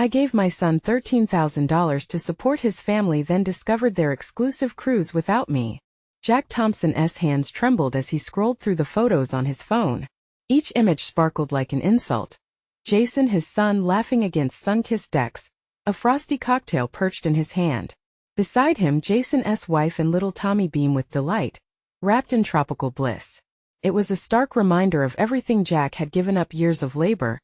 I gave my son $13,000 to support his family, then discovered their exclusive cruise without me. Jack Thompson's hands trembled as he scrolled through the photos on his phone. Each image sparkled like an insult. Jason, his son, laughing against sun-kissed decks, a frosty cocktail perched in his hand. Beside him, Jason's wife and little Tommy beam with delight, wrapped in tropical bliss. It was a stark reminder of everything Jack had given up: years of labor,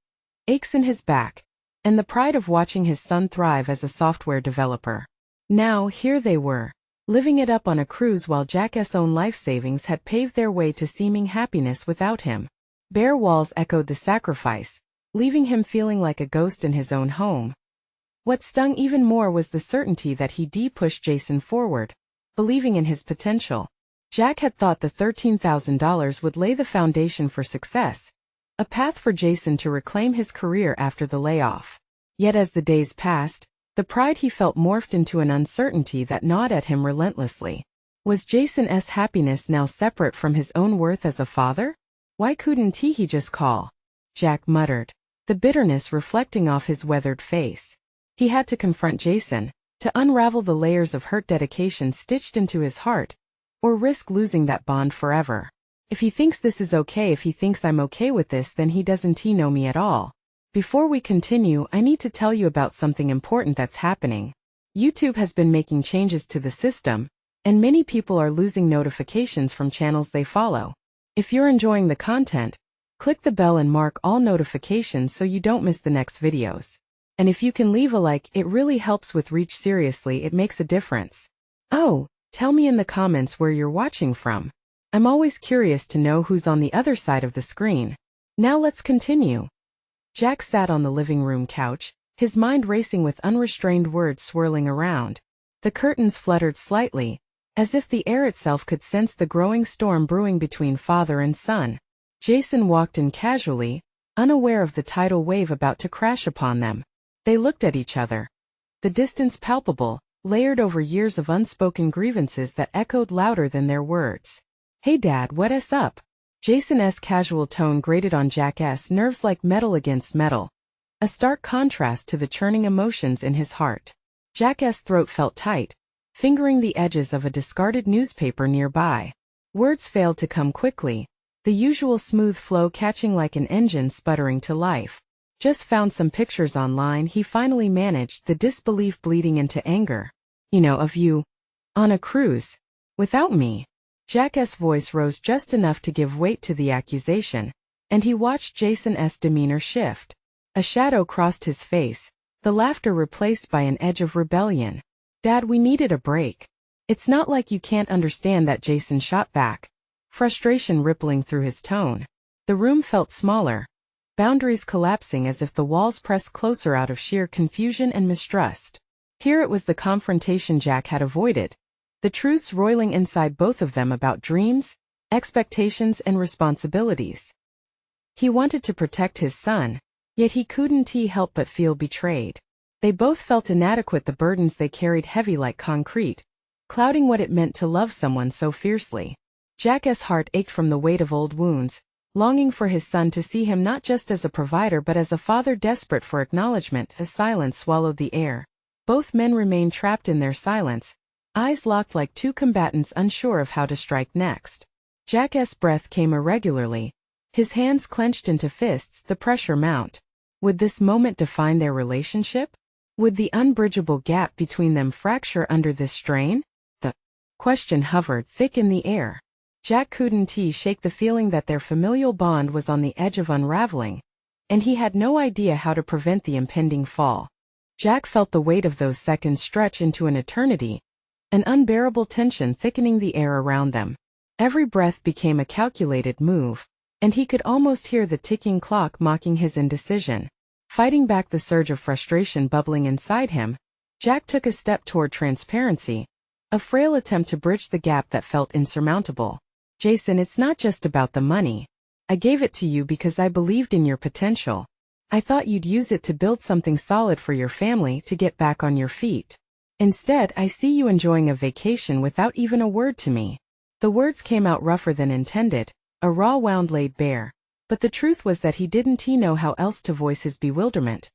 aches in his back, and the pride of watching his son thrive as a software developer. Now, here they were, living it up on a cruise while Jack's own life savings had paved their way to seeming happiness without him. Bare walls echoed the sacrifice, leaving him feeling like a ghost in his own home. What stung even more was the certainty that he'd pushed Jason forward, believing in his potential. Jack had thought the $13,000 would lay the foundation for success, a path for Jason to reclaim his career after the layoff. Yet as the days passed, the pride he felt morphed into an uncertainty that gnawed at him relentlessly. Was Jason's happiness now separate from his own worth as a father? Why couldn't he just call? Jack muttered, the bitterness reflecting off his weathered face. He had to confront Jason, to unravel the layers of hurt dedication stitched into his heart, or risk losing that bond forever. If he thinks this is okay, if he thinks I'm okay with this, then he doesn't know me at all. Before we continue, I need to tell you about something important that's happening. YouTube has been making changes to the system, and many people are losing notifications from channels they follow. If you're enjoying the content, click the bell and mark all notifications so you don't miss the next videos. And if you can leave a like, it really helps with reach. Seriously, it makes a difference. Oh, tell me in the comments where you're watching from. I'm always curious to know who's on the other side of the screen. Now let's continue. Jack sat on the living room couch, his mind racing with unrestrained words swirling around. The curtains fluttered slightly, as if the air itself could sense the growing storm brewing between father and son. Jason walked in casually, unaware of the tidal wave about to crash upon them. They looked at each other. The distance palpable, layered over years of unspoken grievances that echoed louder than their words. Hey Dad, what's up? Jason's casual tone grated on Jack's nerves like metal against metal, a stark contrast to the churning emotions in his heart. Jack's throat felt tight, fingering the edges of a discarded newspaper nearby. Words failed to come quickly, the usual smooth flow catching like an engine sputtering to life. Just found some pictures online, he finally managed, the disbelief bleeding into anger. Of you. On a cruise. Without me. Jack's voice rose just enough to give weight to the accusation, and he watched Jason's demeanor shift. A shadow crossed his face, the laughter replaced by an edge of rebellion. Dad, we needed a break. It's not like you can't understand that, Jason shot back, frustration rippling through his tone. The room felt smaller, boundaries collapsing as if the walls pressed closer out of sheer confusion and mistrust. Here it was, the confrontation Jack had avoided, the truths roiling inside both of them about dreams, expectations, and responsibilities. He wanted to protect his son, yet he couldn't help but feel betrayed. They both felt inadequate, the burdens they carried heavy like concrete, clouding what it meant to love someone so fiercely. Jack's heart ached from the weight of old wounds, longing for his son to see him not just as a provider but as a father, desperate for acknowledgement. A silence swallowed the air. Both men remained trapped in their silence, eyes locked like two combatants unsure of how to strike next. Jack's breath came irregularly, his hands clenched into fists, the pressure mount. Would this moment define their relationship? Would the unbridgeable gap between them fracture under this strain? The question hovered thick in the air. Jack couldn't shake the feeling that their familial bond was on the edge of unraveling, and he had no idea how to prevent the impending fall. Jack felt the weight of those seconds stretch into an eternity, an unbearable tension thickening the air around them. Every breath became a calculated move, and he could almost hear the ticking clock mocking his indecision. Fighting back the surge of frustration bubbling inside him, Jack took a step toward transparency, a frail attempt to bridge the gap that felt insurmountable. Jason, it's not just about the money. I gave it to you because I believed in your potential. I thought you'd use it to build something solid for your family, to get back on your feet. Instead, I see you enjoying a vacation without even a word to me. The words came out rougher than intended, a raw wound laid bare. But the truth was that he didn't know how else to voice his bewilderment.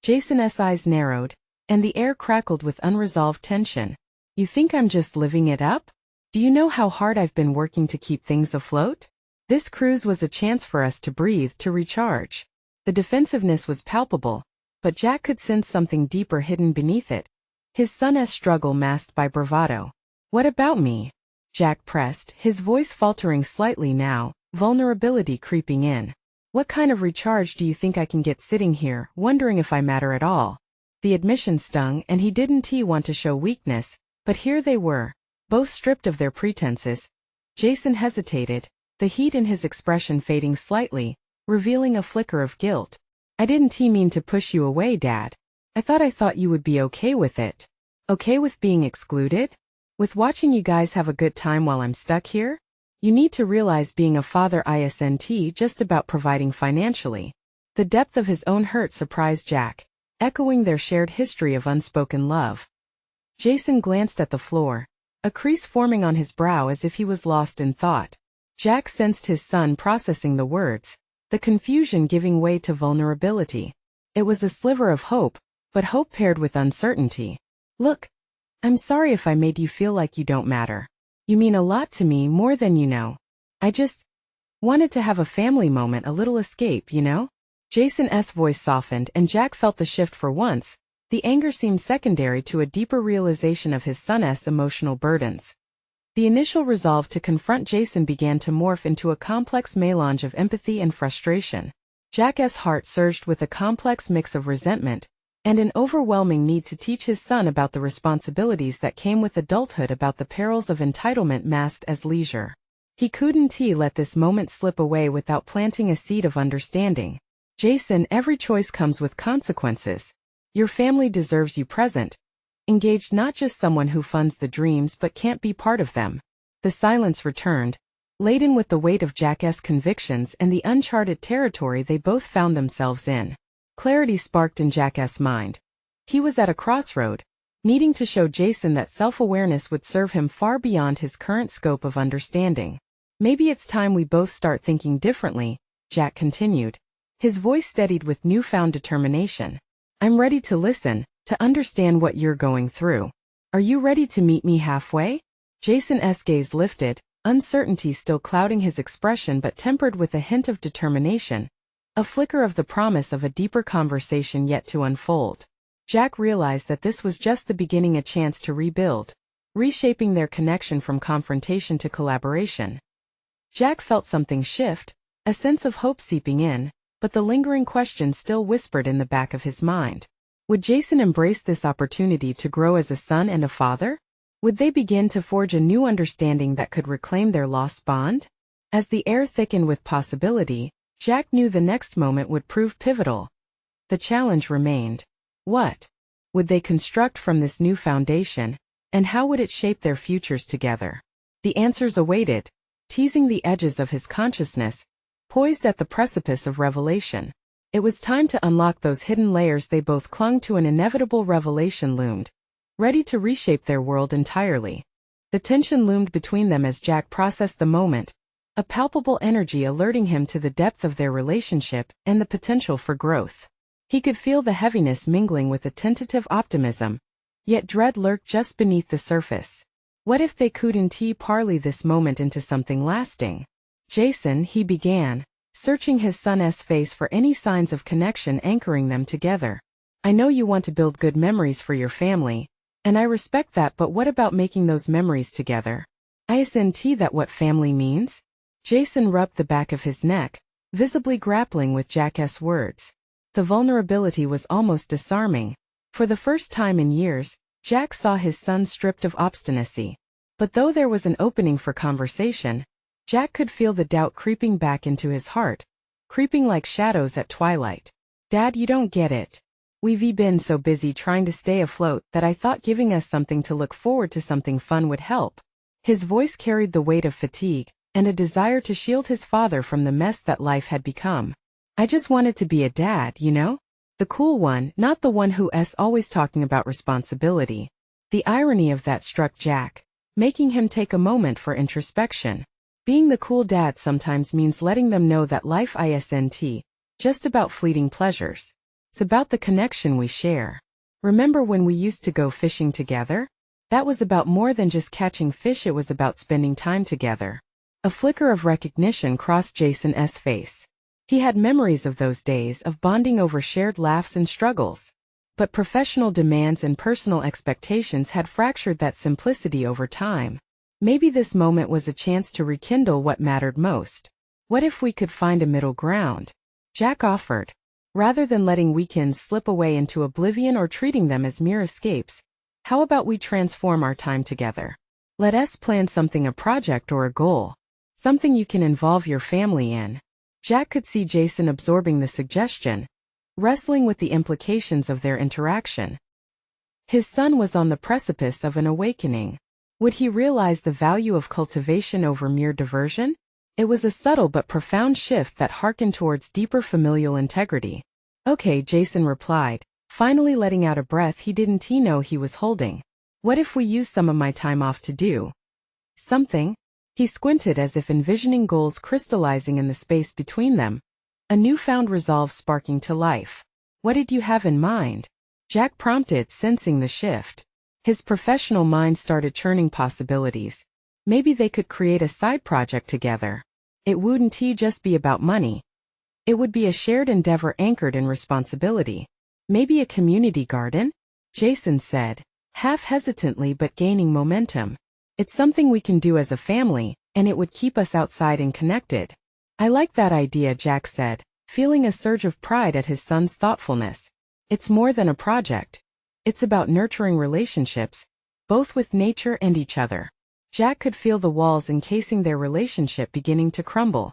Jason's eyes narrowed, and the air crackled with unresolved tension. You think I'm just living it up? Do you know how hard I've been working to keep things afloat? This cruise was a chance for us to breathe, to recharge. The defensiveness was palpable, but Jack could sense something deeper hidden beneath it. His son's struggle masked by bravado. What about me? Jack pressed, his voice faltering slightly now, vulnerability creeping in. What kind of recharge do you think I can get sitting here, wondering if I matter at all? The admission stung, and he didn't want to show weakness, but here they were, both stripped of their pretenses. Jason hesitated, the heat in his expression fading slightly, revealing a flicker of guilt. I didn't mean to push you away, Dad. I thought you would be okay with it. Okay with being excluded? With watching you guys have a good time while I'm stuck here? You need to realize being a father isn't just about providing financially. The depth of his own hurt surprised Jack, echoing their shared history of unspoken love. Jason glanced at the floor, a crease forming on his brow as if he was lost in thought. Jack sensed his son processing the words, the confusion giving way to vulnerability. It was a sliver of hope, but hope paired with uncertainty. Look, I'm sorry if I made you feel like you don't matter. You mean a lot to me, more than you know. I just wanted to have a family moment, a little escape, you know? Jason's voice softened, and Jack felt the shift for once. The anger seemed secondary to a deeper realization of his son's emotional burdens. The initial resolve to confront Jason began to morph into a complex melange of empathy and frustration. Jack's heart surged with a complex mix of resentment and an overwhelming need to teach his son about the responsibilities that came with adulthood, about the perils of entitlement masked as leisure. He couldn't let this moment slip away without planting a seed of understanding. Jason, every choice comes with consequences. Your family deserves you present, engaged, not just someone who funds the dreams but can't be part of them. The silence returned, laden with the weight of Jack's convictions and the uncharted territory they both found themselves in. Clarity sparked in Jack's mind. He was at a crossroad, needing to show Jason that self-awareness would serve him far beyond his current scope of understanding. Maybe it's time we both start thinking differently, Jack continued, his voice steadied with newfound determination. I'm ready to listen, to understand what you're going through. Are you ready to meet me halfway? Jason's gaze lifted, uncertainty still clouding his expression but tempered with a hint of determination, a flicker of the promise of a deeper conversation yet to unfold. Jack realized that this was just the beginning, a chance to rebuild, reshaping their connection from confrontation to collaboration. Jack felt something shift, a sense of hope seeping in, but the lingering question still whispered in the back of his mind. Would Jason embrace this opportunity to grow as a son and a father? Would they begin to forge a new understanding that could reclaim their lost bond? As the air thickened with possibility, Jack knew the next moment would prove pivotal. The challenge remained. What would they construct from this new foundation, and how would it shape their futures together? The answers awaited, teasing the edges of his consciousness, poised at the precipice of revelation. It was time to unlock those hidden layers they both clung to. An inevitable revelation loomed, ready to reshape their world entirely. The tension loomed between them as Jack processed the moment, a palpable energy alerting him to the depth of their relationship and the potential for growth. He could feel the heaviness mingling with a tentative optimism, yet dread lurked just beneath the surface. What if they couldn't parlay this moment into something lasting? Jason, he began, searching his son's face for any signs of connection anchoring them together. I know you want to build good memories for your family, and I respect that, but what about making those memories together? Isn't that what family means? Jason rubbed the back of his neck, visibly grappling with Jack's words. The vulnerability was almost disarming. For the first time in years, Jack saw his son stripped of obstinacy. But though there was an opening for conversation, Jack could feel the doubt creeping back into his heart, creeping like shadows at twilight. Dad, you don't get it. We've been so busy trying to stay afloat that I thought giving us something to look forward to, something fun, would help. His voice carried the weight of fatigue and a desire to shield his father from the mess that life had become. I just wanted to be a dad, you know? The cool one, not the one who's always talking about responsibility. The irony of that struck Jack, making him take a moment for introspection. Being the cool dad sometimes means letting them know that life isn't just about fleeting pleasures. It's about the connection we share. Remember when we used to go fishing together? That was about more than just catching fish, it was about spending time together. A flicker of recognition crossed Jason's face. He had memories of those days, of bonding over shared laughs and struggles. But professional demands and personal expectations had fractured that simplicity over time. Maybe this moment was a chance to rekindle what mattered most. What if we could find a middle ground? Jack offered. Rather than letting weekends slip away into oblivion or treating them as mere escapes, how about we transform our time together? Let us plan something, a project or a goal. Something you can involve your family in. Jack could see Jason absorbing the suggestion, wrestling with the implications of their interaction. His son was on the precipice of an awakening. Would he realize the value of cultivation over mere diversion? It was a subtle but profound shift that harkened towards deeper familial integrity. Okay, Jason replied, finally letting out a breath he didn't know he was holding. What if we use some of my time off to do something? He squinted as if envisioning goals crystallizing in the space between them, a newfound resolve sparking to life. What did you have in mind? Jack prompted, sensing the shift. His professional mind started churning possibilities. Maybe they could create a side project together. It wouldn't just be about money. It would be a shared endeavor anchored in responsibility. Maybe a community garden? Jason said, half hesitantly but gaining momentum. It's something we can do as a family, and it would keep us outside and connected. I like that idea, Jack said, feeling a surge of pride at his son's thoughtfulness. It's more than a project. It's about nurturing relationships, both with nature and each other. Jack could feel the walls encasing their relationship beginning to crumble.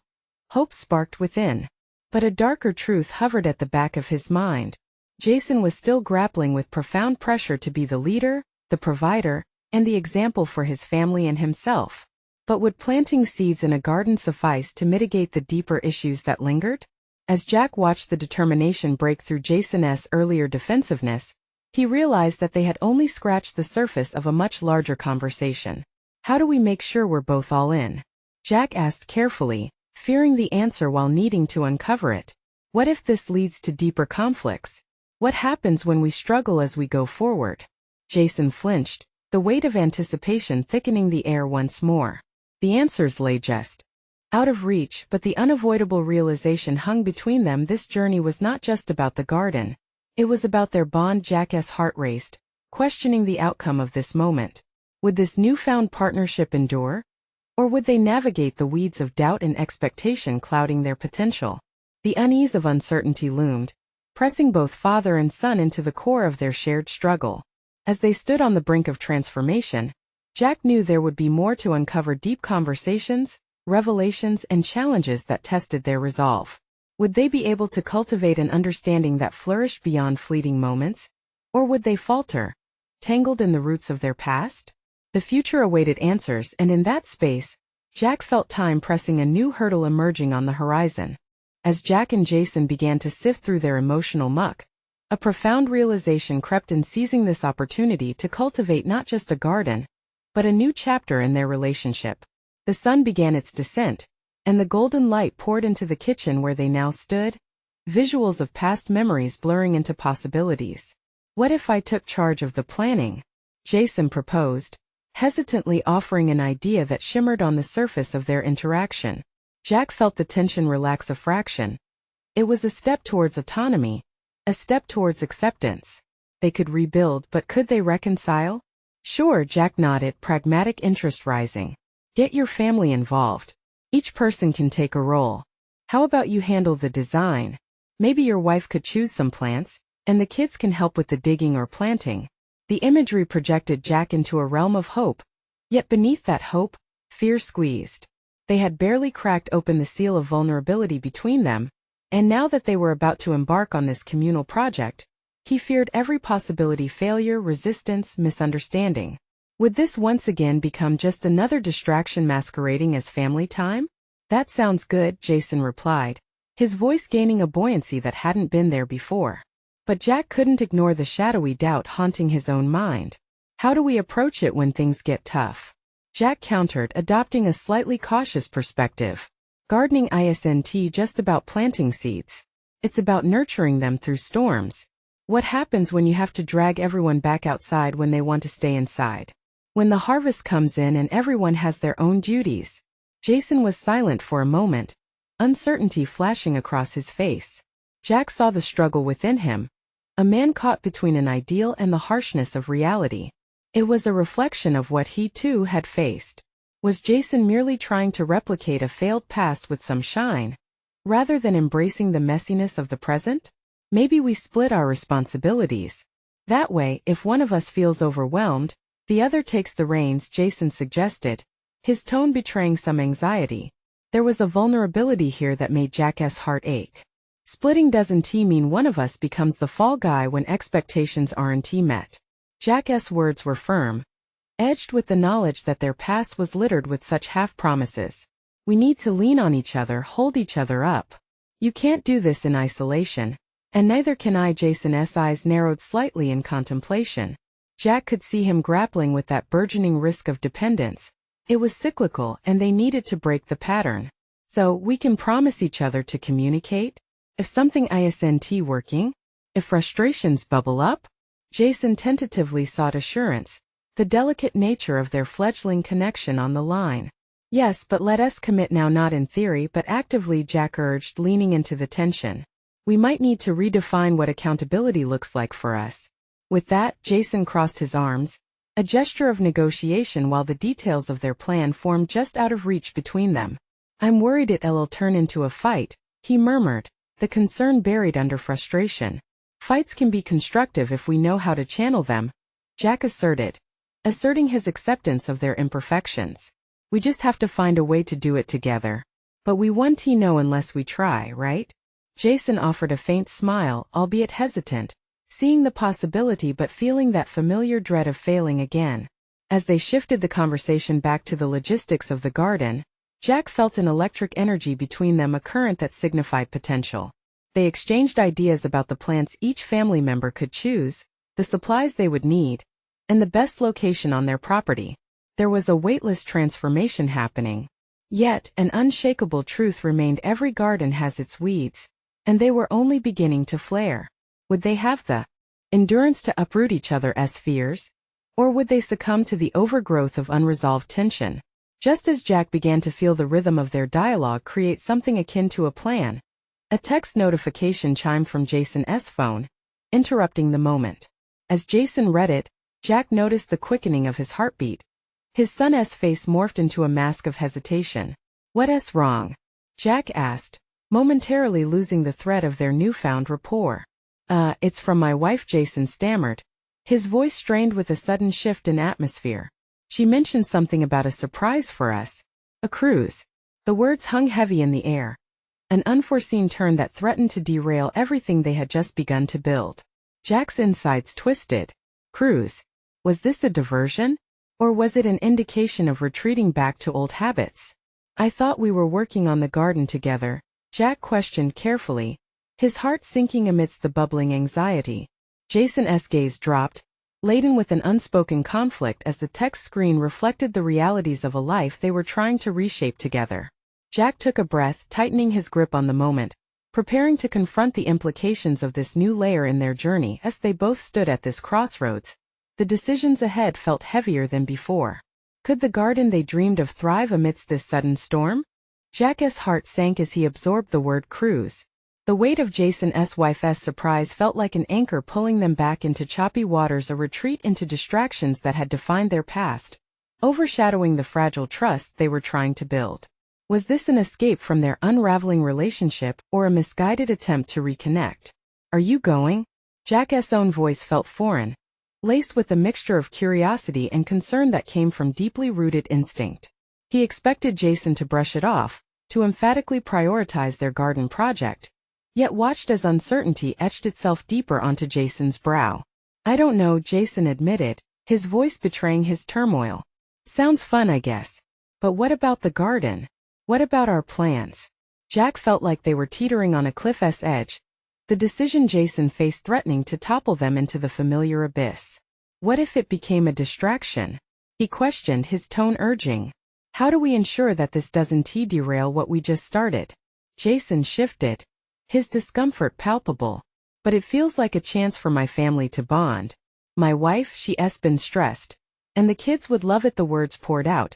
Hope sparked within. But a darker truth hovered at the back of his mind. Jason was still grappling with profound pressure to be the leader, the provider, and the example for his family and himself. But would planting seeds in a garden suffice to mitigate the deeper issues that lingered? As Jack watched the determination break through Jason's earlier defensiveness, he realized that they had only scratched the surface of a much larger conversation. How do we make sure we're both all in? Jack asked carefully, fearing the answer while needing to uncover it. What if this leads to deeper conflicts? What happens when we struggle as we go forward? Jason flinched, the weight of anticipation thickening the air once more. The answers lay just out of reach, but the unavoidable realization hung between them. This journey was not just about the garden. It was about their bond. Jack's heart raced, questioning the outcome of this moment. Would this newfound partnership endure? Or would they navigate the weeds of doubt and expectation clouding their potential? The unease of uncertainty loomed, pressing both father and son into the core of their shared struggle. As they stood on the brink of transformation, Jack knew there would be more to uncover: deep conversations, revelations, and challenges that tested their resolve. Would they be able to cultivate an understanding that flourished beyond fleeting moments? Or would they falter, tangled in the roots of their past? The future awaited answers, and in that space, Jack felt time pressing, a new hurdle emerging on the horizon. As Jack and Jason began to sift through their emotional muck, a profound realization crept in: seizing this opportunity to cultivate not just a garden, but a new chapter in their relationship. The sun began its descent, and the golden light poured into the kitchen where they now stood, visuals of past memories blurring into possibilities. What if I took charge of the planning? Jason proposed, hesitantly offering an idea that shimmered on the surface of their interaction. Jack felt the tension relax a fraction. It was a step towards autonomy, a step towards acceptance. They could rebuild, but could they reconcile? Sure, Jack nodded, pragmatic interest rising. Get your family involved. Each person can take a role. How about you handle the design? Maybe your wife could choose some plants, and the kids can help with the digging or planting. The imagery projected Jack into a realm of hope, yet beneath that hope, fear squeezed. They had barely cracked open the seal of vulnerability between them, and now that they were about to embark on this communal project, he feared every possibility: failure, resistance, misunderstanding. Would this once again become just another distraction masquerading as family time? That sounds good, Jason replied, his voice gaining a buoyancy that hadn't been there before. But Jack couldn't ignore the shadowy doubt haunting his own mind. How do we approach it when things get tough? Jack countered, adopting a slightly cautious perspective. Gardening isn't just about planting seeds. It's about nurturing them through storms. What happens when you have to drag everyone back outside when they want to stay inside? When the harvest comes in and everyone has their own duties. Jason was silent for a moment, uncertainty flashing across his face. Jack saw the struggle within him, a man caught between an ideal and the harshness of reality. It was a reflection of what he too had faced. Was Jason merely trying to replicate a failed past with some shine, rather than embracing the messiness of the present? Maybe we split our responsibilities. That way, if one of us feels overwhelmed, the other takes the reins, Jason suggested, his tone betraying some anxiety. There was a vulnerability here that made Jack's heart ache. Splitting doesn't mean one of us becomes the fall guy when expectations aren't met. Jack's words were firm, edged with the knowledge that their past was littered with such half-promises. We need to lean on each other, hold each other up. You can't do this in isolation. And neither can I. Jason's eyes narrowed slightly in contemplation. Jack could see him grappling with that burgeoning risk of dependence. It was cyclical and they needed to break the pattern. So, we can promise each other to communicate? If something isn't working? If frustrations bubble up? Jason tentatively sought assurance, the delicate nature of their fledgling connection on the line. Yes, but let us commit now, not in theory but actively, Jack urged, leaning into the tension. We might need to redefine what accountability looks like for us. With that, Jason crossed his arms, a gesture of negotiation while the details of their plan formed just out of reach between them. I'm worried it'll turn into a fight, he murmured, the concern buried under frustration. Fights can be constructive if we know how to channel them, Jack asserted, asserting his acceptance of their imperfections. We just have to find a way to do it together. But we won't know unless we try, right? Jason offered a faint smile, albeit hesitant, seeing the possibility but feeling that familiar dread of failing again. As they shifted the conversation back to the logistics of the garden, Jack felt an electric energy between them, a current that signified potential. They exchanged ideas about the plants each family member could choose, the supplies they would need, and the best location on their property. There was a weightless transformation happening. Yet, an unshakable truth remained: every garden has its weeds, and they were only beginning to flare. Would they have the endurance to uproot each other's fears? Or would they succumb to the overgrowth of unresolved tension? Just as Jack began to feel the rhythm of their dialogue create something akin to a plan, a text notification chimed from Jason's phone, interrupting the moment. As Jason read it, Jack noticed the quickening of his heartbeat. His son's face morphed into a mask of hesitation. What's wrong? Jack asked, momentarily losing the thread of their newfound rapport. It's from my wife, Jason stammered, his voice strained with a sudden shift in atmosphere. She mentioned something about a surprise for us. A cruise. The words hung heavy in the air. An unforeseen turn that threatened to derail everything they had just begun to build. Jack's insides twisted. Cruise. Was this a diversion? Or was it an indication of retreating back to old habits? I thought we were working on the garden together, Jack questioned carefully, his heart sinking amidst the bubbling anxiety. Jason's gaze dropped, laden with an unspoken conflict as the text screen reflected the realities of a life they were trying to reshape together. Jack took a breath, tightening his grip on the moment, preparing to confront the implications of this new layer in their journey. As they both stood at this crossroads, the decisions ahead felt heavier than before. Could the garden they dreamed of thrive amidst this sudden storm? Jack's heart sank as he absorbed the word cruise. The weight of Jason's wife's surprise felt like an anchor pulling them back into choppy waters, a retreat into distractions that had defined their past, overshadowing the fragile trust they were trying to build. Was this an escape from their unraveling relationship or a misguided attempt to reconnect? Are you going? Jack's own voice felt foreign, laced with a mixture of curiosity and concern that came from deeply rooted instinct. He expected Jason to brush it off, to emphatically prioritize their garden project, yet watched as uncertainty etched itself deeper onto Jason's brow. I don't know, Jason admitted, his voice betraying his turmoil. Sounds fun, I guess. But what about the garden? What about our plans? Jack felt like they were teetering on a cliff's edge, the decision Jason faced threatening to topple them into the familiar abyss. What if it became a distraction? He questioned, his tone urging. How do we ensure that this doesn't derail what we just started? Jason shifted, his discomfort palpable. But it feels like a chance for my family to bond. My wife, she's been stressed. And the kids would love it, the words poured out,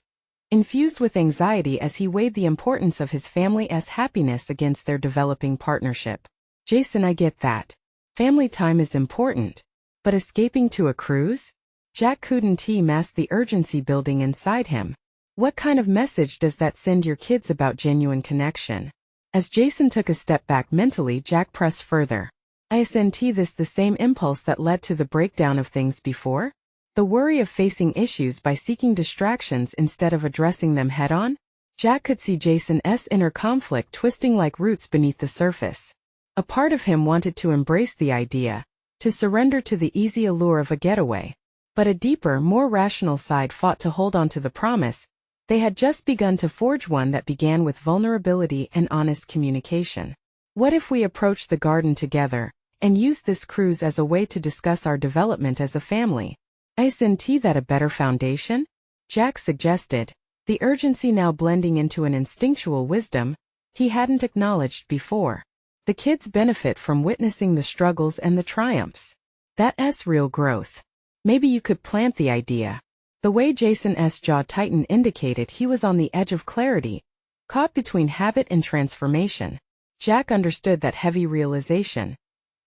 infused with anxiety as he weighed the importance of his family's happiness against their developing partnership. Jason, I get that. Family time is important. But escaping to a cruise? Jack couldn't mask the urgency building inside him. What kind of message does that send your kids about genuine connection? As Jason took a step back mentally, Jack pressed further. Isn't this the same impulse that led to the breakdown of things before? The worry of facing issues by seeking distractions instead of addressing them head-on? Jack could see Jason's inner conflict twisting like roots beneath the surface. A part of him wanted to embrace the idea, to surrender to the easy allure of a getaway. But a deeper, more rational side fought to hold on to the promise. They had just begun to forge one that began with vulnerability and honest communication. What if we approached the garden together, and used this cruise as a way to discuss our development as a family? Isn't that a better foundation? Jack suggested, the urgency now blending into an instinctual wisdom he hadn't acknowledged before. The kids benefit from witnessing the struggles and the triumphs. That's real growth. Maybe you could plant the idea. The way Jason's jaw tightened indicated he was on the edge of clarity, caught between habit and transformation. Jack understood that heavy realization.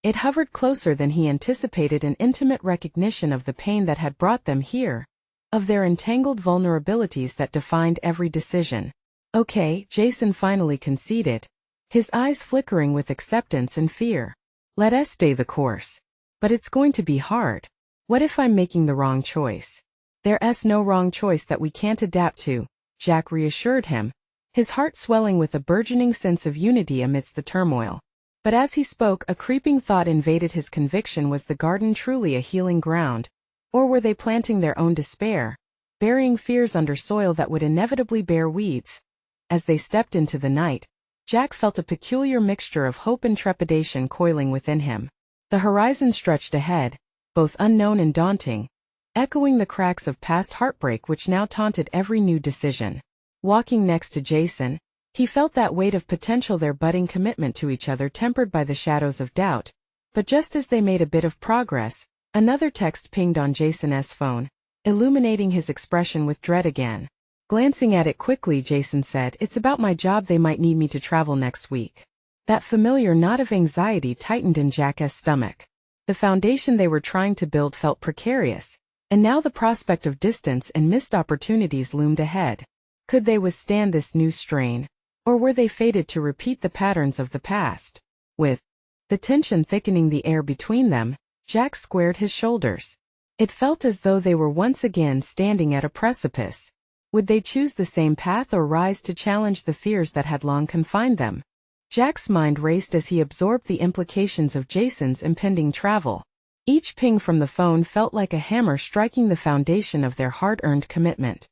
It hovered closer than he anticipated, an intimate recognition of the pain that had brought them here, of their entangled vulnerabilities that defined every decision. Okay, Jason finally conceded, his eyes flickering with acceptance and fear. Let us stay the course. But it's going to be hard. What if I'm making the wrong choice? There's no wrong choice that we can't adapt to, Jack reassured him, his heart swelling with a burgeoning sense of unity amidst the turmoil. But as he spoke, a creeping thought invaded his conviction. Was the garden truly a healing ground? Or were they planting their own despair, burying fears under soil that would inevitably bear weeds? As they stepped into the night, Jack felt a peculiar mixture of hope and trepidation coiling within him. The horizon stretched ahead, both unknown and daunting, echoing the cracks of past heartbreak which now taunted every new decision. Walking next to Jason, he felt that weight of potential, their budding commitment to each other tempered by the shadows of doubt. But just as they made a bit of progress, another text pinged on Jason's phone, illuminating his expression with dread again. Glancing at it quickly, Jason said, "It's about my job. They might need me to travel next week." That familiar knot of anxiety tightened in Jack's stomach. The foundation they were trying to build felt precarious, and now the prospect of distance and missed opportunities loomed ahead. Could they withstand this new strain? Or were they fated to repeat the patterns of the past? With the tension thickening the air between them, Jack squared his shoulders. It felt as though they were once again standing at a precipice. Would they choose the same path or rise to challenge the fears that had long confined them? Jack's mind raced as he absorbed the implications of Jason's impending travel. Each ping from the phone felt like a hammer striking the foundation of their hard-earned commitment.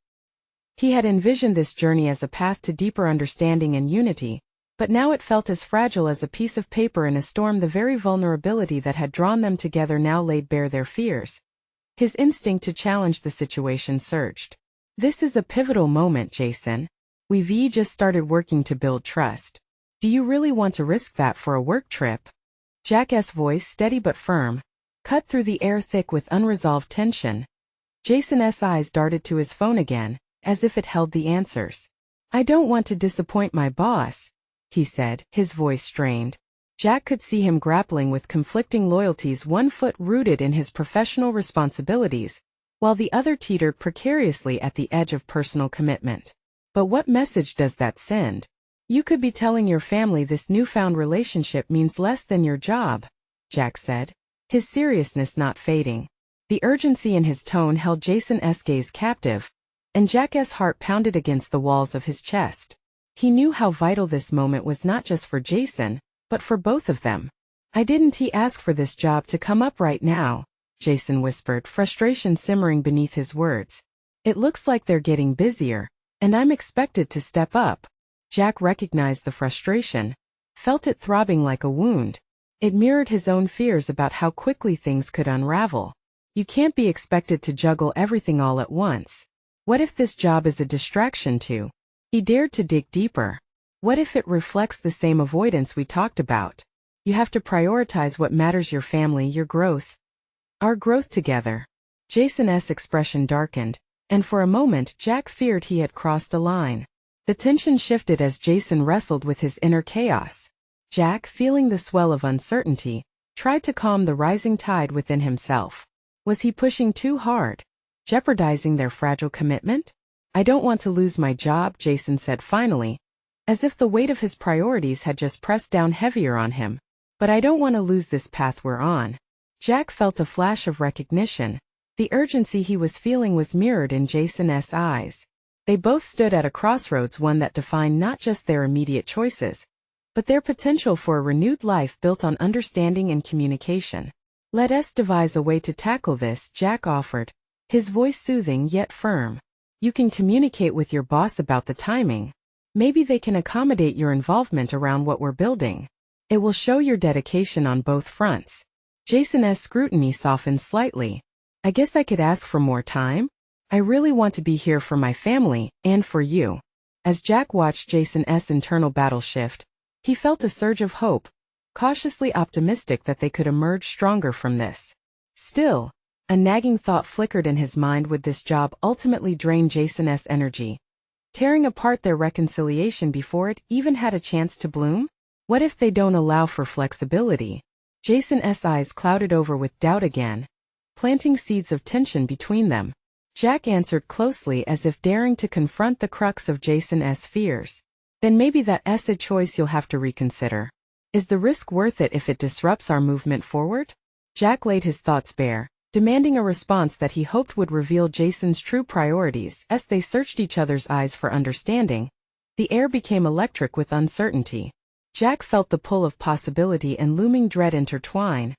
He had envisioned this journey as a path to deeper understanding and unity, but now it felt as fragile as a piece of paper in a storm. The very vulnerability that had drawn them together now laid bare their fears. His instinct to challenge the situation surged. "This is a pivotal moment, Jason. We've just started working to build trust. Do you really want to risk that for a work trip?" Jack's voice, steady but firm, cut through the air thick with unresolved tension. Jason's eyes darted to his phone again, as if it held the answers. "I don't want to disappoint my boss," he said, his voice strained. Jack could see him grappling with conflicting loyalties, one foot rooted in his professional responsibilities, while the other teetered precariously at the edge of personal commitment. But what message does that send? You could be telling your family this newfound relationship means less than your job, Jack said, his seriousness not fading. The urgency in his tone held Jason's gaze captive, and Jack's heart pounded against the walls of his chest. He knew how vital this moment was, not just for Jason, but for both of them. "I didn't ask for this job to come up right now," Jason whispered, frustration simmering beneath his words. "It looks like they're getting busier, and I'm expected to step up." Jack recognized the frustration, felt it throbbing like a wound. It mirrored his own fears about how quickly things could unravel. You can't be expected to juggle everything all at once. What if this job is a distraction too? He dared to dig deeper. What if it reflects the same avoidance we talked about? You have to prioritize what matters: your family, your growth. Our growth together. Jason's expression darkened, and for a moment Jack feared he had crossed a line. The tension shifted as Jason wrestled with his inner chaos. Jack, feeling the swell of uncertainty, tried to calm the rising tide within himself. Was he pushing too hard? Jeopardizing their fragile commitment? I don't want to lose my job, Jason said finally, as if the weight of his priorities had just pressed down heavier on him. But I don't want to lose this path we're on. Jack felt a flash of recognition. The urgency he was feeling was mirrored in Jason's eyes. They both stood at a crossroads, one that defined not just their immediate choices, but their potential for a renewed life built on understanding and communication. Let us devise a way to tackle this, Jack offered, his voice soothing yet firm. You can communicate with your boss about the timing. Maybe they can accommodate your involvement around what we're building. It will show your dedication on both fronts. Jason's scrutiny softened slightly. I guess I could ask for more time? I really want to be here for my family, and for you. As Jack watched Jason's internal battle shift, he felt a surge of hope, cautiously optimistic that they could emerge stronger from this. Still, a nagging thought flickered in his mind: would this job ultimately drain Jason's energy, tearing apart their reconciliation before it even had a chance to bloom? What if they don't allow for flexibility? Jason's eyes clouded over with doubt again, planting seeds of tension between them. Jack answered closely, as if daring to confront the crux of Jason's fears. Then maybe that's a choice you'll have to reconsider. Is the risk worth it if it disrupts our movement forward? Jack laid his thoughts bare, demanding a response that he hoped would reveal Jason's true priorities. As they searched each other's eyes for understanding, the air became electric with uncertainty. Jack felt the pull of possibility and looming dread intertwine,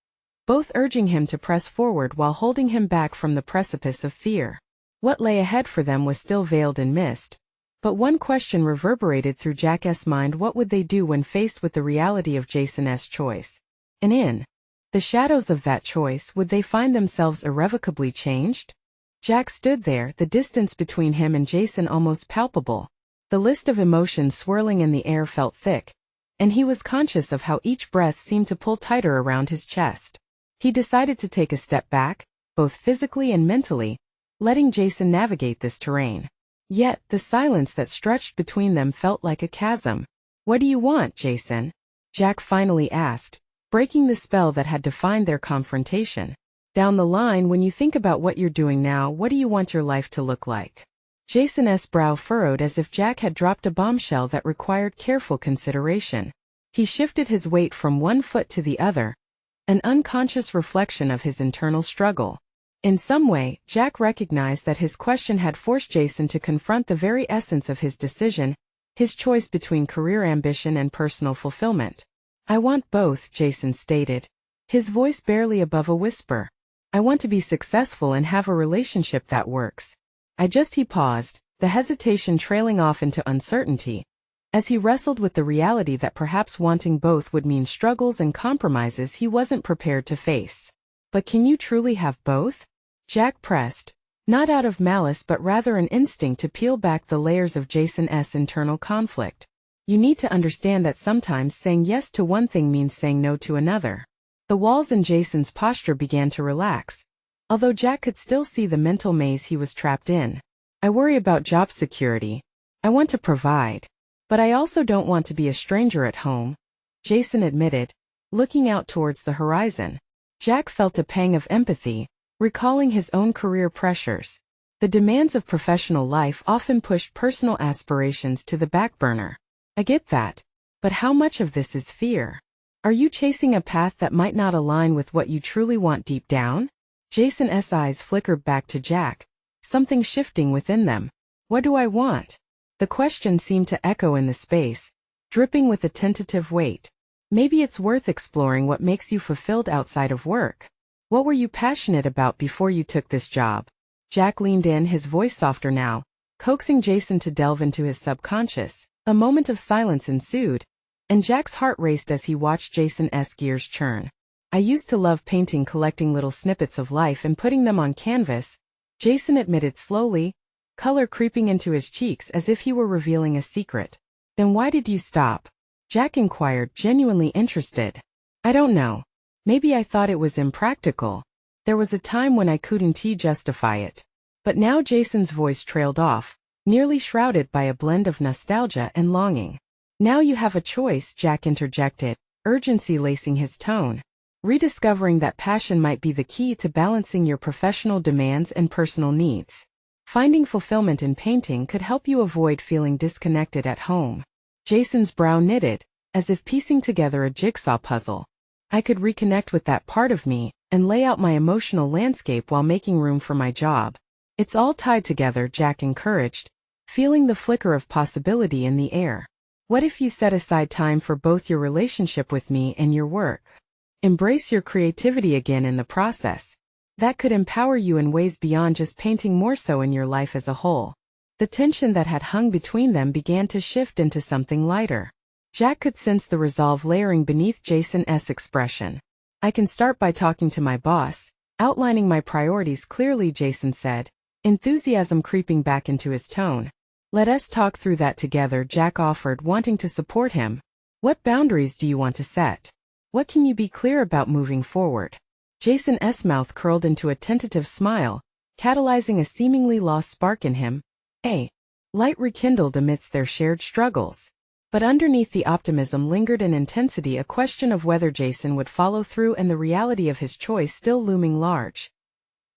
both urging him to press forward while holding him back from the precipice of fear. What lay ahead for them was still veiled in mist, but one question reverberated through Jack's mind: what would they do when faced with the reality of Jason's choice? And in the shadows of that choice, would they find themselves irrevocably changed? Jack stood there, the distance between him and Jason almost palpable. The list of emotions swirling in the air felt thick, and he was conscious of how each breath seemed to pull tighter around his chest. He decided to take a step back, both physically and mentally, letting Jason navigate this terrain. Yet, the silence that stretched between them felt like a chasm. What do you want, Jason? Jack finally asked, breaking the spell that had defined their confrontation. Down the line, when you think about what you're doing now, what do you want your life to look like? Jason's brow furrowed as if Jack had dropped a bombshell that required careful consideration. He shifted his weight from one foot to the other, an unconscious reflection of his internal struggle. In some way, Jack recognized that his question had forced Jason to confront the very essence of his decision, his choice between career ambition and personal fulfillment. I want both, Jason stated, his voice barely above a whisper. I want to be successful and have a relationship that works. He paused, the hesitation trailing off into uncertainty, as he wrestled with the reality that perhaps wanting both would mean struggles and compromises he wasn't prepared to face. But can you truly have both? Jack pressed, not out of malice but rather an instinct to peel back the layers of Jason's internal conflict. You need to understand that sometimes saying yes to one thing means saying no to another. The walls in Jason's posture began to relax, although Jack could still see the mental maze he was trapped in. I worry about job security. I want to provide. But I also don't want to be a stranger at home, Jason admitted, looking out towards the horizon. Jack felt a pang of empathy, recalling his own career pressures. The demands of professional life often pushed personal aspirations to the back burner. I get that. But how much of this is fear? Are you chasing a path that might not align with what you truly want deep down? Jason's eyes flickered back to Jack, something shifting within them. What do I want? The question seemed to echo in the space, dripping with a tentative weight. Maybe it's worth exploring what makes you fulfilled outside of work. What were you passionate about before you took this job? Jack leaned in, his voice softer now, coaxing Jason to delve into his subconscious. A moment of silence ensued, and Jack's heart raced as he watched Jason's gears churn. I used to love painting, collecting little snippets of life and putting them on canvas, Jason admitted slowly, color creeping into his cheeks as if he were revealing a secret. Then why did you stop? Jack inquired, genuinely interested. I don't know. Maybe I thought it was impractical. There was a time when I couldn't justify it. But now Jason's voice trailed off, nearly shrouded by a blend of nostalgia and longing. Now you have a choice, Jack interjected, urgency lacing his tone. Rediscovering that passion might be the key to balancing your professional demands and personal needs. Finding fulfillment in painting could help you avoid feeling disconnected at home. Jason's brow knitted, as if piecing together a jigsaw puzzle. I could reconnect with that part of me and lay out my emotional landscape while making room for my job. It's all tied together, Jack encouraged, feeling the flicker of possibility in the air. What if you set aside time for both your relationship with me and your work? Embrace your creativity again in the process. That could empower you in ways beyond just painting, more so in your life as a whole. The tension that had hung between them began to shift into something lighter. Jack could sense the resolve layering beneath Jason's expression. I can start by talking to my boss, outlining my priorities clearly, Jason said, enthusiasm creeping back into his tone. Let us talk through that together, Jack offered, wanting to support him. What boundaries do you want to set? What can you be clear about moving forward? Jason's mouth curled into a tentative smile, catalyzing a seemingly lost spark in him. A light rekindled amidst their shared struggles. But underneath the optimism lingered an intensity, a question of whether Jason would follow through and the reality of his choice still looming large.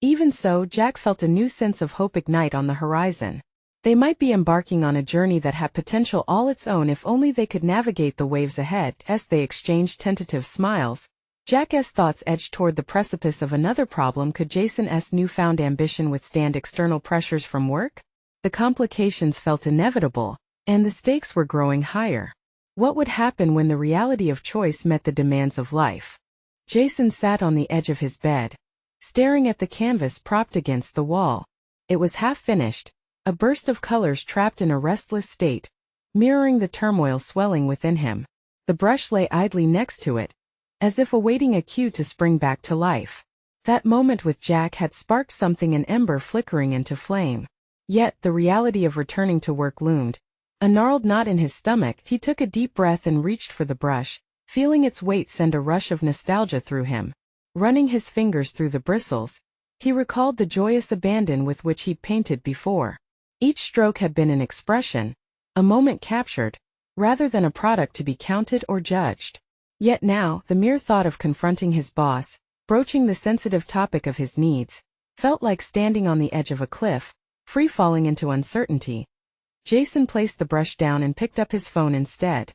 Even so, Jack felt a new sense of hope ignite on the horizon. They might be embarking on a journey that had potential all its own if only they could navigate the waves ahead. As they exchanged tentative smiles, Jack's thoughts edged toward the precipice of another problem. Could Jason's newfound ambition withstand external pressures from work? The complications felt inevitable, and the stakes were growing higher. What would happen when the reality of choice met the demands of life? Jason sat on the edge of his bed, staring at the canvas propped against the wall. It was half finished, a burst of colors trapped in a restless state, mirroring the turmoil swelling within him. The brush lay idly next to it, as if awaiting a cue to spring back to life. That moment with Jack had sparked something, an ember flickering into flame. Yet, the reality of returning to work loomed. A gnarled knot in his stomach, he took a deep breath and reached for the brush, feeling its weight send a rush of nostalgia through him. Running his fingers through the bristles, he recalled the joyous abandon with which he'd painted before. Each stroke had been an expression, a moment captured, rather than a product to be counted or judged. Yet now, the mere thought of confronting his boss, broaching the sensitive topic of his needs, felt like standing on the edge of a cliff, free-falling into uncertainty. Jason placed the brush down and picked up his phone instead.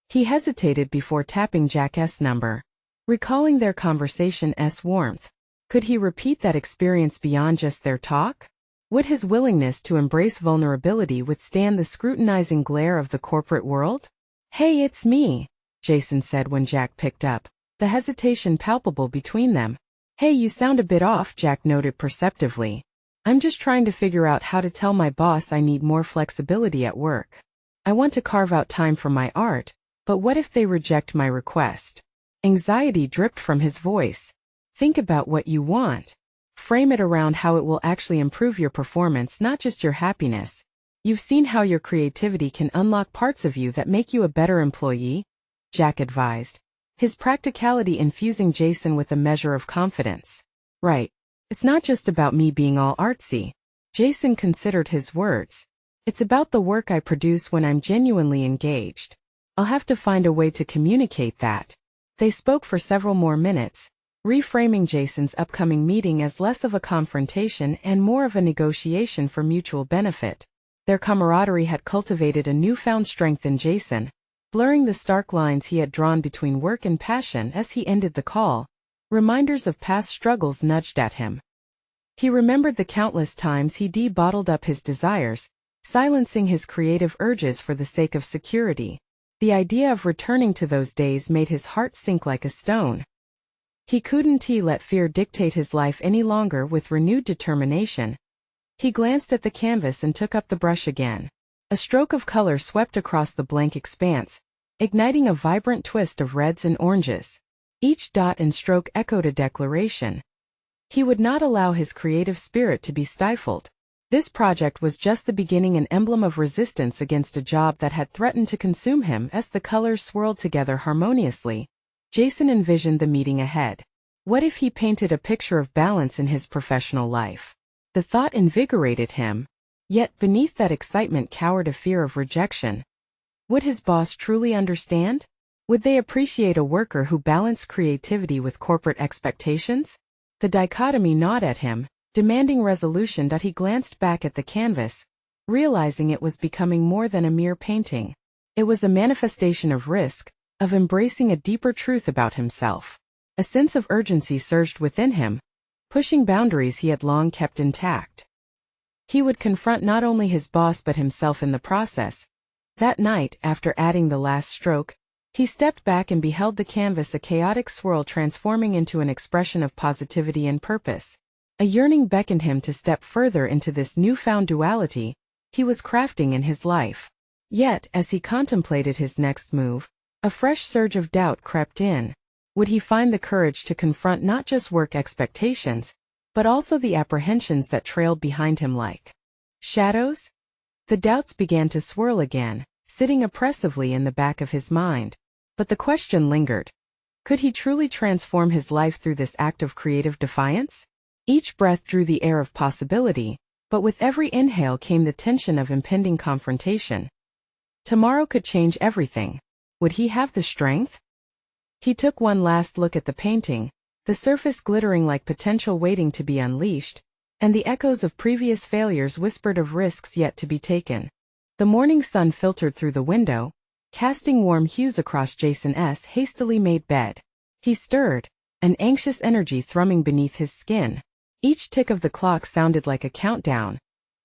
He hesitated before tapping Jack's number, recalling their conversation's warmth. Could he repeat that experience beyond just their talk? Would his willingness to embrace vulnerability withstand the scrutinizing glare of the corporate world? Hey, it's me, Jason said when Jack picked up, the hesitation palpable between them. Hey, you sound a bit off, Jack noted perceptively. I'm just trying to figure out how to tell my boss I need more flexibility at work. I want to carve out time for my art, but what if they reject my request? Anxiety dripped from his voice. Think about what you want. Frame it around how it will actually improve your performance, not just your happiness. You've seen how your creativity can unlock parts of you that make you a better employee, Jack advised, his practicality infusing Jason with a measure of confidence. Right. It's not just about me being all artsy. Jason considered his words. It's about the work I produce when I'm genuinely engaged. I'll have to find a way to communicate that. They spoke for several more minutes, reframing Jason's upcoming meeting as less of a confrontation and more of a negotiation for mutual benefit. Their camaraderie had cultivated a newfound strength in Jason, blurring the stark lines he had drawn between work and passion. As he ended the call, reminders of past struggles nudged at him. He remembered the countless times he'd bottled up his desires, silencing his creative urges for the sake of security. The idea of returning to those days made his heart sink like a stone. He couldn't let fear dictate his life any longer. With renewed determination, he glanced at the canvas and took up the brush again. A stroke of color swept across the blank expanse, igniting a vibrant twist of reds and oranges. Each dot and stroke echoed a declaration. He would not allow his creative spirit to be stifled. This project was just the beginning, an emblem of resistance against a job that had threatened to consume him. As the colors swirled together harmoniously, Jason envisioned the meeting ahead. What if he painted a picture of balance in his professional life? The thought invigorated him, yet beneath that excitement cowered a fear of rejection. Would his boss truly understand? Would they appreciate a worker who balanced creativity with corporate expectations? The dichotomy gnawed at him, demanding resolution. He glanced back at the canvas, realizing it was becoming more than a mere painting. It was a manifestation of risk, of embracing a deeper truth about himself. A sense of urgency surged within him, pushing boundaries he had long kept intact. He would confront not only his boss but himself in the process. That night, after adding the last stroke, he stepped back and beheld the canvas, a chaotic swirl transforming into an expression of positivity and purpose. A yearning beckoned him to step further into this newfound duality he was crafting in his life. Yet, as he contemplated his next move, a fresh surge of doubt crept in. Would he find the courage to confront not just work expectations, but also the apprehensions that trailed behind him like shadows? The doubts began to swirl again, sitting oppressively in the back of his mind. But the question lingered. Could he truly transform his life through this act of creative defiance? Each breath drew the air of possibility, but with every inhale came the tension of impending confrontation. Tomorrow could change everything. Would he have the strength? He took one last look at the painting, the surface glittering like potential waiting to be unleashed, and the echoes of previous failures whispered of risks yet to be taken. The morning sun filtered through the window, casting warm hues across Jason's hastily made bed. He stirred, an anxious energy thrumming beneath his skin. Each tick of the clock sounded like a countdown,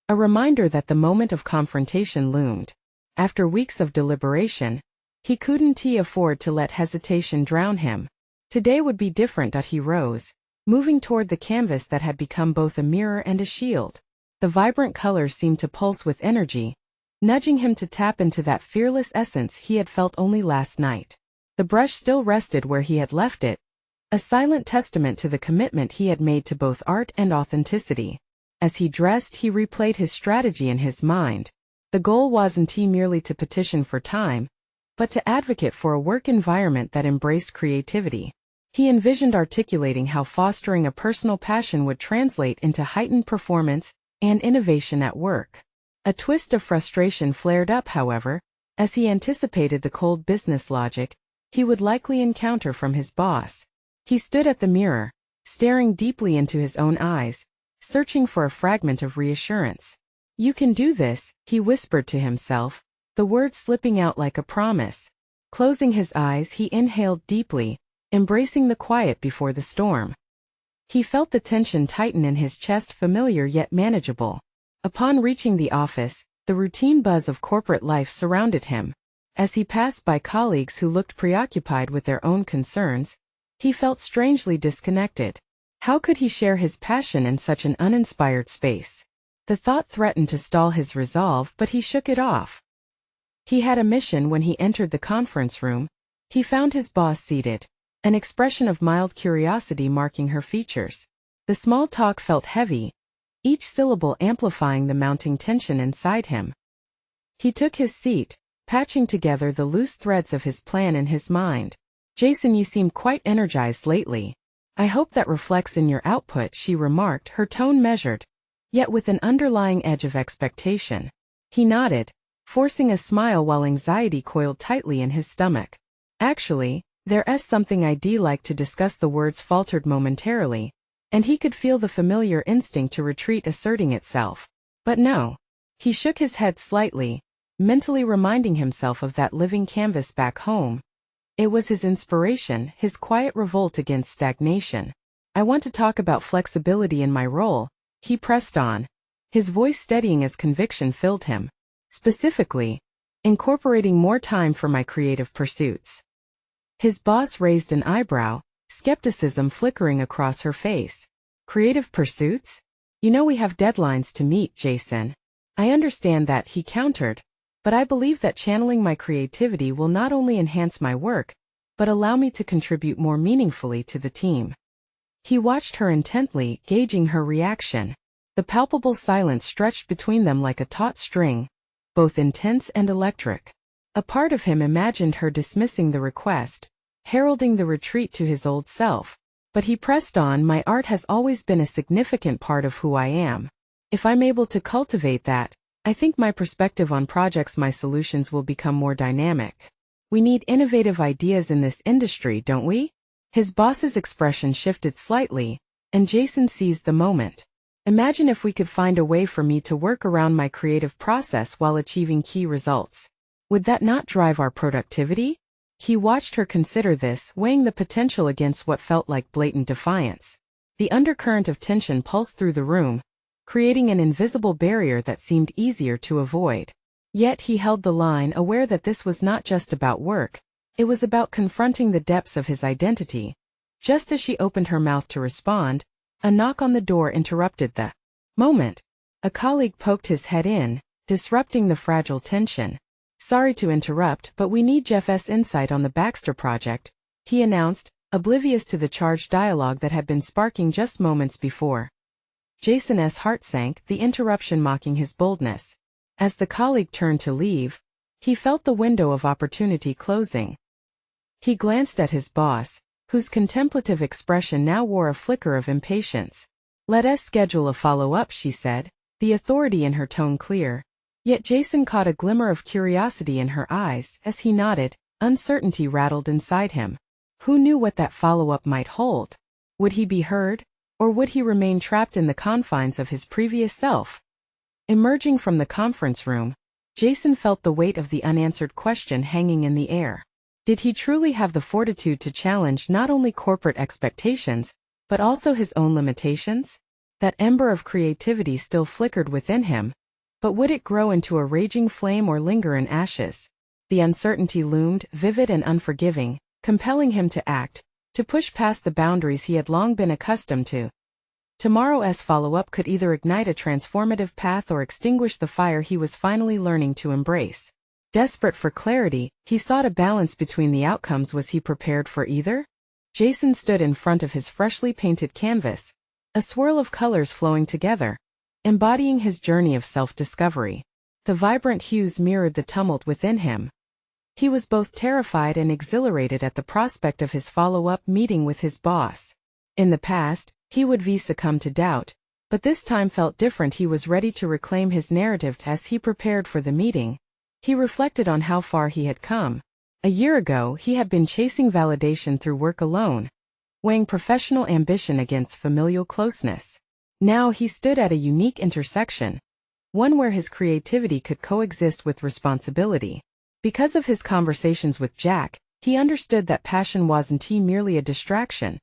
a reminder that the moment of confrontation loomed. After weeks of deliberation, he couldn't afford to let hesitation drown him. Today would be different. He rose, moving toward the canvas that had become both a mirror and a shield. The vibrant colors seemed to pulse with energy, nudging him to tap into that fearless essence he had felt only last night. The brush still rested where he had left it, a silent testament to the commitment he had made to both art and authenticity. As he dressed, he replayed his strategy in his mind. The goal wasn't merely to petition for time, but to advocate for a work environment that embraced creativity. He envisioned articulating how fostering a personal passion would translate into heightened performance and innovation at work. A twist of frustration flared up, however, as he anticipated the cold business logic he would likely encounter from his boss. He stood at the mirror, staring deeply into his own eyes, searching for a fragment of reassurance. "You can do this," he whispered to himself, the words slipping out like a promise. Closing his eyes, he inhaled deeply, embracing the quiet before the storm. He felt the tension tighten in his chest, familiar yet manageable. Upon reaching the office, the routine buzz of corporate life surrounded him. As he passed by colleagues who looked preoccupied with their own concerns, he felt strangely disconnected. How could he share his passion in such an uninspired space? The thought threatened to stall his resolve, but he shook it off. He had a mission. When he entered the conference room, he found his boss seated, an expression of mild curiosity marking her features. The small talk felt heavy, each syllable amplifying the mounting tension inside him. He took his seat, patching together the loose threads of his plan in his mind. "Jason, you seem quite energized lately. I hope that reflects in your output," she remarked, her tone measured, yet with an underlying edge of expectation. He nodded, forcing a smile while anxiety coiled tightly in his stomach. "Actually, there's something I'd like to discuss." The words faltered momentarily, and he could feel the familiar instinct to retreat asserting itself. But no. He shook his head slightly, mentally reminding himself of that living canvas back home. It was his inspiration, his quiet revolt against stagnation. "I want to talk about flexibility in my role," he pressed on, his voice steadying as conviction filled him. "Specifically, incorporating more time for my creative pursuits." His boss raised an eyebrow, skepticism flickering across her face. "Creative pursuits? You know we have deadlines to meet, Jason." "I understand that," he countered, "but I believe that channeling my creativity will not only enhance my work, but allow me to contribute more meaningfully to the team." He watched her intently, gauging her reaction. The palpable silence stretched between them like a taut string, both intense and electric. A part of him imagined her dismissing the request, heralding the retreat to his old self. But he pressed on, "My art has always been a significant part of who I am. If I'm able to cultivate that, I think my perspective on projects, my solutions will become more dynamic. We need innovative ideas in this industry, don't we?" His boss's expression shifted slightly, and Jason seized the moment. "Imagine if we could find a way for me to work around my creative process while achieving key results. Would that not drive our productivity?" He watched her consider this, weighing the potential against what felt like blatant defiance. The undercurrent of tension pulsed through the room, creating an invisible barrier that seemed easier to avoid. Yet he held the line, aware that this was not just about work, it was about confronting the depths of his identity. Just as she opened her mouth to respond, a knock on the door interrupted the moment. A colleague poked his head in, disrupting the fragile tension. "Sorry to interrupt, but we need Jeff's insight on the Baxter project," he announced, oblivious to the charged dialogue that had been sparking just moments before. Jason's heart sank, the interruption mocking his boldness. As the colleague turned to leave, he felt the window of opportunity closing. He glanced at his boss, whose contemplative expression now wore a flicker of impatience. "Let us schedule a follow-up," she said, the authority in her tone clear. Yet Jason caught a glimmer of curiosity in her eyes. As he nodded, uncertainty rattled inside him. Who knew what that follow-up might hold? Would he be heard, or would he remain trapped in the confines of his previous self? Emerging from the conference room, Jason felt the weight of the unanswered question hanging in the air. Did he truly have the fortitude to challenge not only corporate expectations, but also his own limitations? That ember of creativity still flickered within him, but would it grow into a raging flame or linger in ashes? The uncertainty loomed, vivid and unforgiving, compelling him to act, to push past the boundaries he had long been accustomed to. Tomorrow's follow-up could either ignite a transformative path or extinguish the fire he was finally learning to embrace. Desperate for clarity, he sought a balance between the outcomes. Was he prepared for either? Jason stood in front of his freshly painted canvas, a swirl of colors flowing together, embodying his journey of self-discovery. The vibrant hues mirrored the tumult within him. He was both terrified and exhilarated at the prospect of his follow-up meeting with his boss. In the past, he would succumb to doubt, but this time felt different. He was ready to reclaim his narrative. As he prepared for the meeting, he reflected on how far he had come. A year ago, he had been chasing validation through work alone, weighing professional ambition against familial closeness. Now he stood at a unique intersection, one where his creativity could coexist with responsibility. Because of his conversations with Jack, he understood that passion wasn't merely a distraction.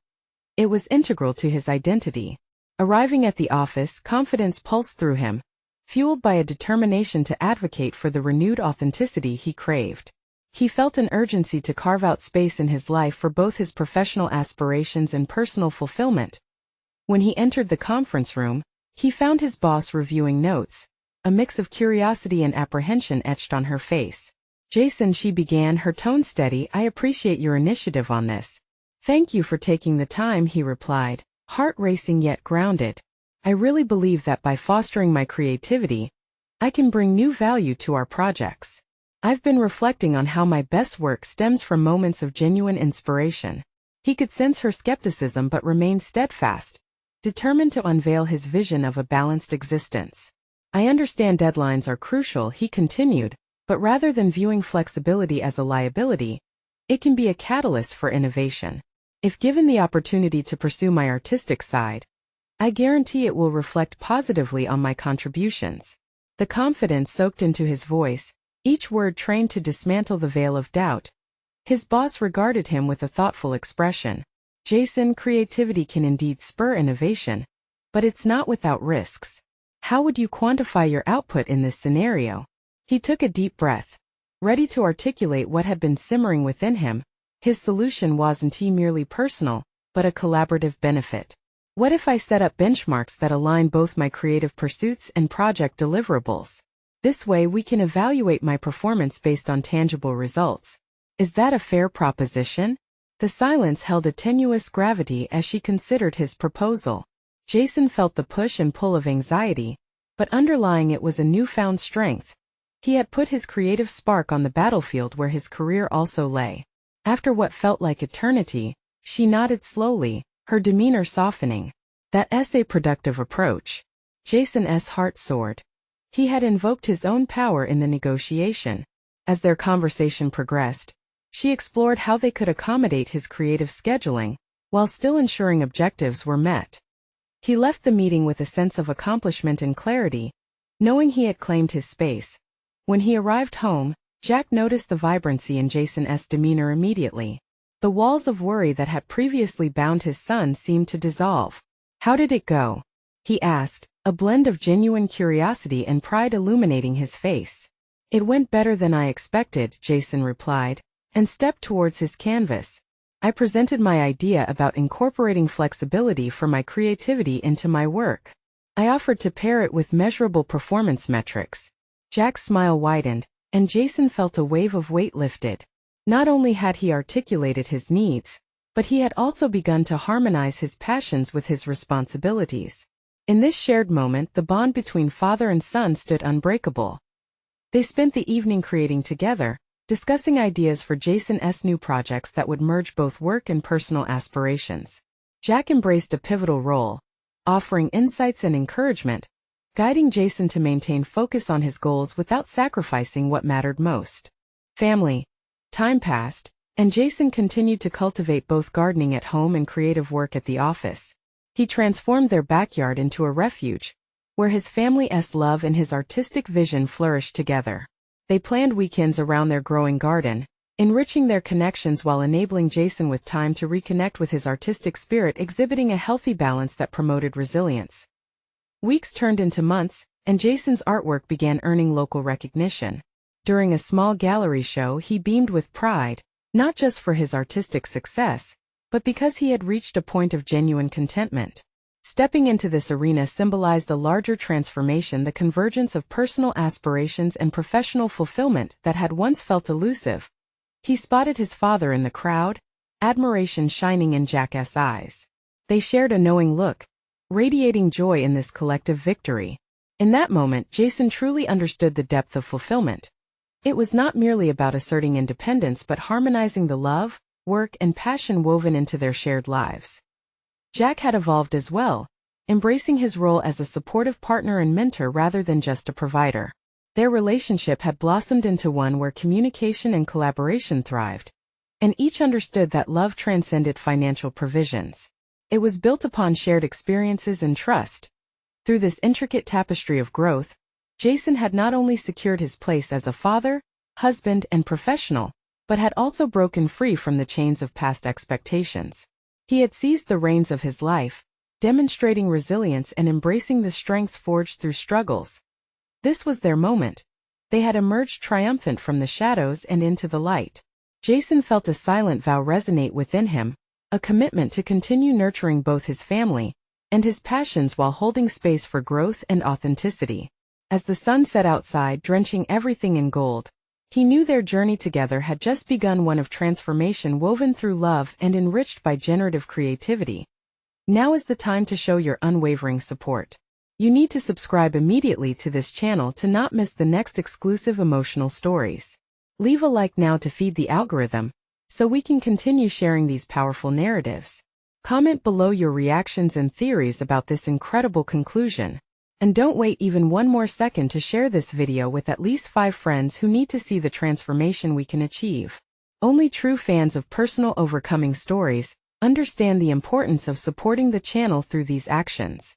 It was integral to his identity. Arriving at the office, confidence pulsed through him, fueled by a determination to advocate for the renewed authenticity he craved. He felt an urgency to carve out space in his life for both his professional aspirations and personal fulfillment. When he entered the conference room, he found his boss reviewing notes, a mix of curiosity and apprehension etched on her face. "Jason," she began, her tone steady, "I appreciate your initiative on this." "Thank you for taking the time," he replied, heart racing yet grounded. "I really believe that by fostering my creativity, I can bring new value to our projects. I've been reflecting on how my best work stems from moments of genuine inspiration." He could sense her skepticism but remained steadfast, determined to unveil his vision of a balanced existence. "I understand deadlines are crucial," he continued, "but rather than viewing flexibility as a liability, it can be a catalyst for innovation. If given the opportunity to pursue my artistic side, I guarantee it will reflect positively on my contributions." The confidence soaked into his voice, each word trained to dismantle the veil of doubt. His boss regarded him with a thoughtful expression. "Jason, creativity can indeed spur innovation, but it's not without risks. How would you quantify your output in this scenario?" He took a deep breath, ready to articulate what had been simmering within him. His solution wasn't merely personal, but a collaborative benefit. "What if I set up benchmarks that align both my creative pursuits and project deliverables? This way we can evaluate my performance based on tangible results. Is that a fair proposition?" The silence held a tenuous gravity as she considered his proposal. Jason felt the push and pull of anxiety, but underlying it was a newfound strength. He had put his creative spark on the battlefield where his career also lay. After what felt like eternity, she nodded slowly, her demeanor softening. That's a productive approach. Jason's heart soared. He had invoked his own power in the negotiation. As their conversation progressed, she explored how they could accommodate his creative scheduling, while still ensuring objectives were met. He left the meeting with a sense of accomplishment and clarity, knowing he had claimed his space. When he arrived home, Jack noticed the vibrancy in Jason's demeanor immediately. The walls of worry that had previously bound his son seemed to dissolve. "How did it go?" he asked, a blend of genuine curiosity and pride illuminating his face. "It went better than I expected," Jason replied, and stepped towards his canvas. "I presented my idea about incorporating flexibility for my creativity into my work. I offered to pair it with measurable performance metrics." Jack's smile widened, and Jason felt a wave of weight lifted. Not only had he articulated his needs, but he had also begun to harmonize his passions with his responsibilities. In this shared moment, the bond between father and son stood unbreakable. They spent the evening creating together, discussing ideas for Jason's new projects that would merge both work and personal aspirations. Jack embraced a pivotal role, offering insights and encouragement, guiding Jason to maintain focus on his goals without sacrificing what mattered most. Family. Time passed, and Jason continued to cultivate both gardening at home and creative work at the office. He transformed their backyard into a refuge, where his family's love and his artistic vision flourished together. They planned weekends around their growing garden, enriching their connections while enabling Jason with time to reconnect with his artistic spirit, exhibiting a healthy balance that promoted resilience. Weeks turned into months, and Jason's artwork began earning local recognition. During a small gallery show, he beamed with pride, not just for his artistic success, but because he had reached a point of genuine contentment. Stepping into this arena symbolized a larger transformation, the convergence of personal aspirations and professional fulfillment that had once felt elusive. He spotted his father in the crowd, admiration shining in Jack's eyes. They shared a knowing look, radiating joy in this collective victory. In that moment, Jason truly understood the depth of fulfillment. It was not merely about asserting independence but harmonizing the love, work, and passion woven into their shared lives. Jack had evolved as well, embracing his role as a supportive partner and mentor rather than just a provider. Their relationship had blossomed into one where communication and collaboration thrived, and each understood that love transcended financial provisions. It was built upon shared experiences and trust. Through this intricate tapestry of growth, Jason had not only secured his place as a father, husband, and professional, but had also broken free from the chains of past expectations. He had seized the reins of his life, demonstrating resilience and embracing the strengths forged through struggles. This was their moment. They had emerged triumphant from the shadows and into the light. Jason felt a silent vow resonate within him, a commitment to continue nurturing both his family and his passions while holding space for growth and authenticity. As the sun set outside, drenching everything in gold, he knew their journey together had just begun, one of transformation woven through love and enriched by generative creativity. Now is the time to show your unwavering support. You need to subscribe immediately to this channel to not miss the next exclusive emotional stories. Leave a like now to feed the algorithm, so we can continue sharing these powerful narratives. Comment below your reactions and theories about this incredible conclusion. And don't wait even one more second to share this video with at least 5 friends who need to see the transformation we can achieve. Only true fans of personal overcoming stories understand the importance of supporting the channel through these actions.